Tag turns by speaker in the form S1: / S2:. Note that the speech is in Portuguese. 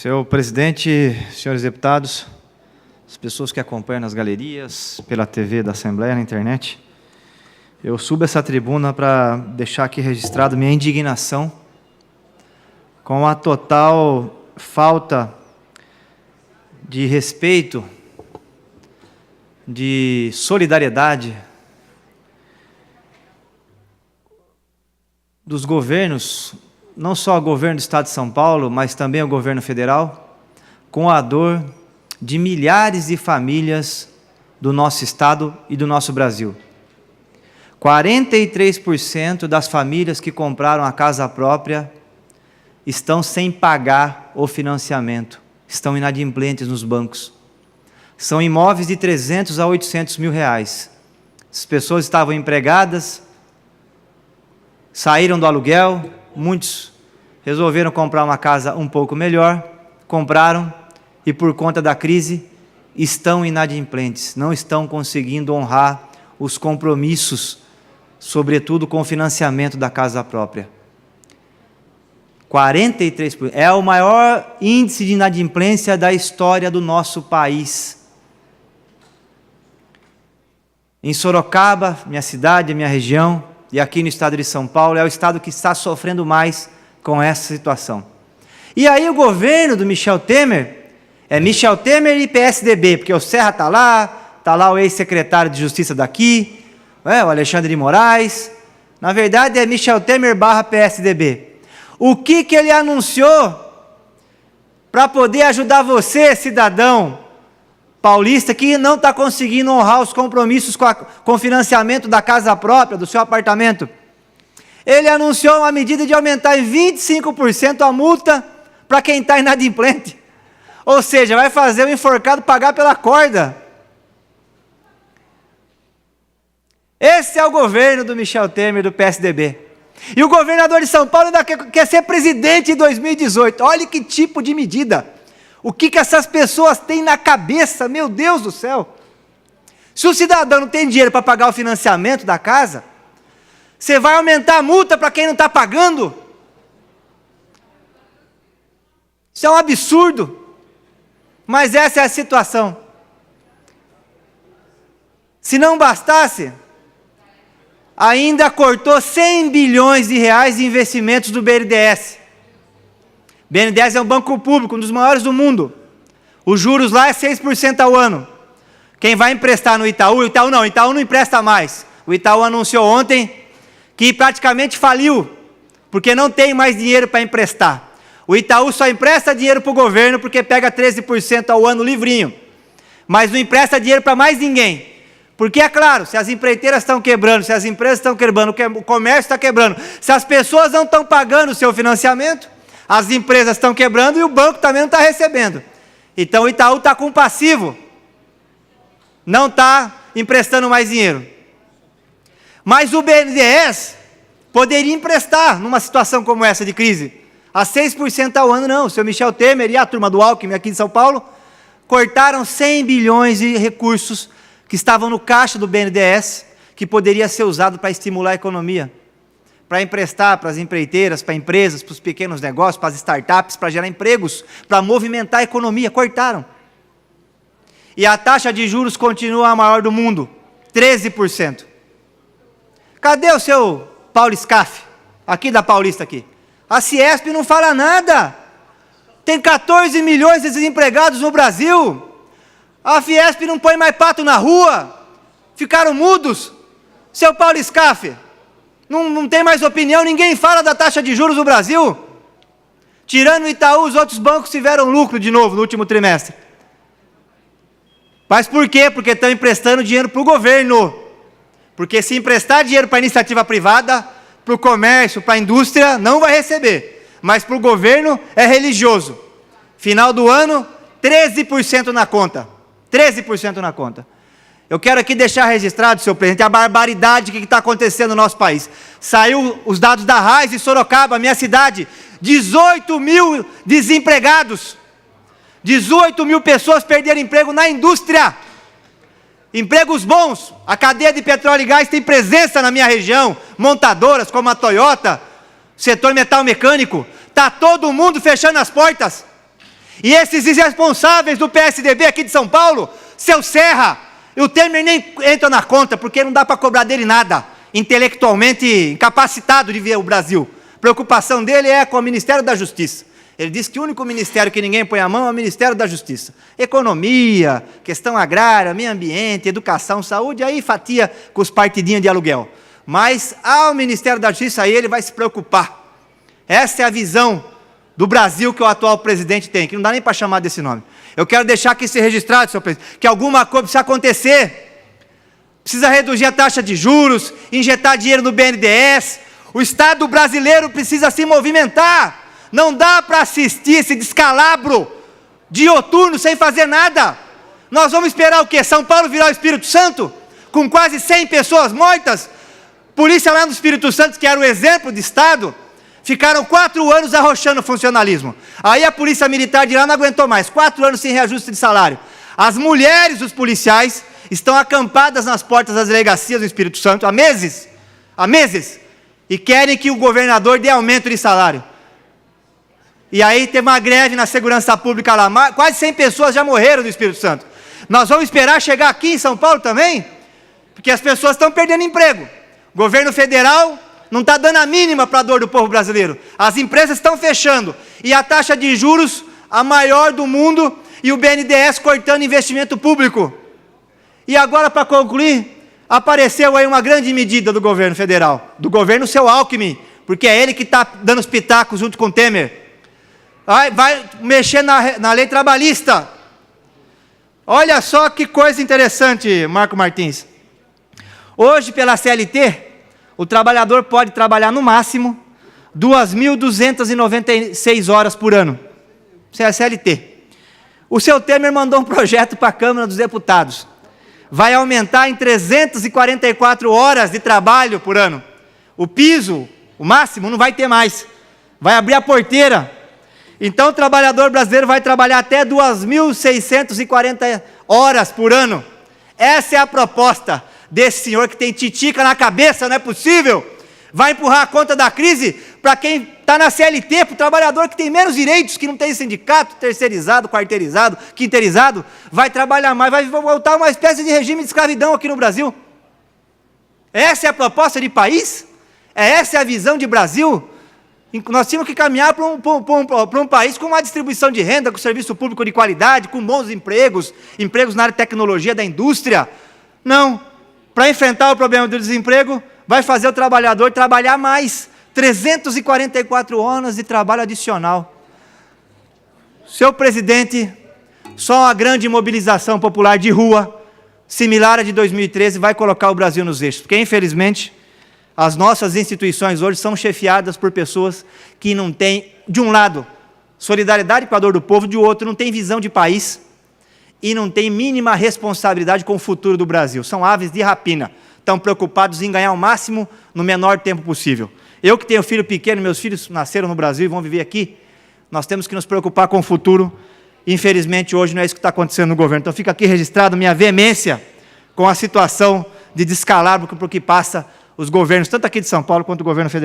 S1: Senhor presidente, senhores deputados, as pessoas que acompanham nas galerias, pela TV da Assembleia, na internet, eu subo essa tribuna para deixar aqui registrado minha indignação com a total falta de respeito, de solidariedade dos governos, não só o governo do Estado de São Paulo, mas também o governo federal, com a dor de milhares de famílias do nosso Estado e do nosso Brasil. 43% das famílias que compraram a casa própria estão sem pagar o financiamento, estão inadimplentes nos bancos. São imóveis de 300 a 800 mil reais. As pessoas estavam empregadas, saíram do aluguel, muitos resolveram comprar uma casa um pouco melhor, compraram e por conta da crise estão inadimplentes, não estão conseguindo honrar os compromissos, sobretudo com o financiamento da casa própria. 43%, é o maior índice de inadimplência da história do nosso país. Em Sorocaba, minha cidade, minha região, e aqui no estado de São Paulo, é o estado que está sofrendo mais com essa situação. E aí o governo do Michel Temer, é Michel Temer e PSDB, porque o Serra está lá o ex-secretário de Justiça daqui, o Alexandre de Moraes, na verdade é Michel Temer / PSDB. O que ele anunciou para poder ajudar você, cidadão paulista, que não está conseguindo honrar os compromissos com o financiamento da casa própria, do seu apartamento? Ele anunciou uma medida de aumentar em 25% a multa para quem está inadimplente. Ou seja, vai fazer o enforcado pagar pela corda. Esse é o governo do Michel Temer, do PSDB. E o governador de São Paulo ainda quer ser presidente em 2018. Olha que tipo de medida. O que essas pessoas têm na cabeça, meu Deus do céu. Se o cidadão não tem dinheiro para pagar o financiamento da casa, você vai aumentar a multa para quem não está pagando? Isso é um absurdo. Mas essa é a situação. Se não bastasse, ainda cortou 100 bilhões de reais de investimentos do BNDES. BNDES é um banco público, um dos maiores do mundo. Os juros lá é 6% ao ano. Quem vai emprestar no Itaú não empresta mais. O Itaú anunciou ontem que praticamente faliu, porque não tem mais dinheiro para emprestar. O Itaú só empresta dinheiro para o governo porque pega 13% ao ano livrinho. Mas não empresta dinheiro para mais ninguém. Porque, é claro, se as empreiteiras estão quebrando, se as empresas estão quebrando, o comércio está quebrando, se as pessoas não estão pagando o seu financiamento, as empresas estão quebrando e o banco também não está recebendo. Então o Itaú está com passivo, não está emprestando mais dinheiro. Mas o BNDES poderia emprestar numa situação como essa de crise, a 6% ao ano. Não, o senhor Michel Temer e a turma do Alckmin aqui em São Paulo cortaram 100 bilhões de recursos que estavam no caixa do BNDES, que poderia ser usado para estimular a economia, para emprestar para as empreiteiras, para empresas, para os pequenos negócios, para as startups, para gerar empregos, para movimentar a economia. Cortaram. E a taxa de juros continua a maior do mundo, 13%. Cadê o seu Paulo Scaff, aqui da Paulista aqui? A Ciesp não fala nada. Tem 14 milhões de desempregados no Brasil. A Fiesp não põe mais pato na rua. Ficaram mudos. Seu Paulo Scaff, não tem mais opinião, ninguém fala da taxa de juros no Brasil. Tirando o Itaú, os outros bancos tiveram lucro de novo no último trimestre. Mas por quê? Porque estão emprestando dinheiro para o governo. Porque se emprestar dinheiro para a iniciativa privada, para o comércio, para a indústria, não vai receber. Mas para o governo é religioso. Final do ano, 13% na conta. 13% na conta. Eu quero aqui deixar registrado, senhor presidente, a barbaridade que está acontecendo no nosso país. Saiu os dados da RAIS de Sorocaba, minha cidade, 18 mil desempregados. 18 mil pessoas perderam emprego na indústria. Empregos bons. A cadeia de petróleo e gás tem presença na minha região. Montadoras como a Toyota, setor metal mecânico. Está todo mundo fechando as portas. E esses irresponsáveis do PSDB aqui de São Paulo, seu Serra, e o Temer nem entra na conta, porque não dá para cobrar dele nada, intelectualmente incapacitado de ver o Brasil. A preocupação dele é com o Ministério da Justiça. Ele diz que o único ministério que ninguém põe a mão é o Ministério da Justiça. Economia, questão agrária, meio ambiente, educação, saúde, aí fatia com os partidinhos de aluguel. Mas ao Ministério da Justiça, aí ele vai se preocupar. Essa é a visão do Brasil que o atual presidente tem, que não dá nem para chamar desse nome. Eu quero deixar aqui ser registrado, senhor presidente, que alguma coisa precisa acontecer. Precisa reduzir a taxa de juros, injetar dinheiro no BNDES. O Estado brasileiro precisa se movimentar. Não dá para assistir esse descalabro dioturno sem fazer nada. Nós vamos esperar o quê? São Paulo virar o Espírito Santo? Com quase 100 pessoas mortas? Polícia lá no Espírito Santo, que era o exemplo de Estado, ficaram 4 anos arrochando o funcionalismo. Aí a Polícia Militar de lá não aguentou mais, 4 anos sem reajuste de salário. As mulheres dos policiais estão acampadas nas portas das delegacias do Espírito Santo há meses, e querem que o governador dê aumento de salário. E aí teve uma greve na segurança pública lá, quase 100 pessoas já morreram do Espírito Santo. Nós vamos esperar chegar aqui em São Paulo também? Porque as pessoas estão perdendo emprego. O governo federal não está dando a mínima para a dor do povo brasileiro. As empresas estão fechando. E a taxa de juros, a maior do mundo, e o BNDES cortando investimento público. E agora, para concluir, apareceu aí uma grande medida do governo federal, do governo seu Alckmin, porque é ele que está dando os pitacos junto com o Temer. Vai mexer na lei trabalhista. Olha só que coisa interessante, Marco Martins. Hoje, pela CLT, o trabalhador pode trabalhar no máximo 2.296 horas por ano. Isso é a CLT. O seu Temer mandou um projeto para a Câmara dos Deputados. Vai aumentar em 344 horas de trabalho por ano. O piso, o máximo, não vai ter mais. Vai abrir a porteira. Então o trabalhador brasileiro vai trabalhar até 2.640 horas por ano. Essa é a proposta desse senhor que tem titica na cabeça, não é possível? Vai empurrar a conta da crise para quem está na CLT, para o trabalhador que tem menos direitos, que não tem sindicato, terceirizado, quarteirizado, quinteirizado, vai trabalhar mais, vai voltar uma espécie de regime de escravidão aqui no Brasil. Essa é a proposta de país? Essa é a visão de Brasil? Nós tínhamos que caminhar para um país com uma distribuição de renda, com serviço público de qualidade, com bons empregos, empregos na área de tecnologia, da indústria. Não. Para enfrentar o problema do desemprego, vai fazer o trabalhador trabalhar mais, 344 horas de trabalho adicional. Seu presidente, só uma grande mobilização popular de rua, similar à de 2013, vai colocar o Brasil nos eixos, porque infelizmente as nossas instituições hoje são chefiadas por pessoas que não têm, de um lado, solidariedade com a dor do povo, de outro, não têm visão de país e não têm mínima responsabilidade com o futuro do Brasil. São aves de rapina, estão preocupados em ganhar o máximo no menor tempo possível. Eu que tenho filho pequeno, meus filhos nasceram no Brasil e vão viver aqui, nós temos que nos preocupar com o futuro. Infelizmente, hoje não é isso que está acontecendo no governo. Então fica aqui registrado minha veemência com a situação de descalabro por que passa os governos, tanto aqui de São Paulo quanto o governo federal.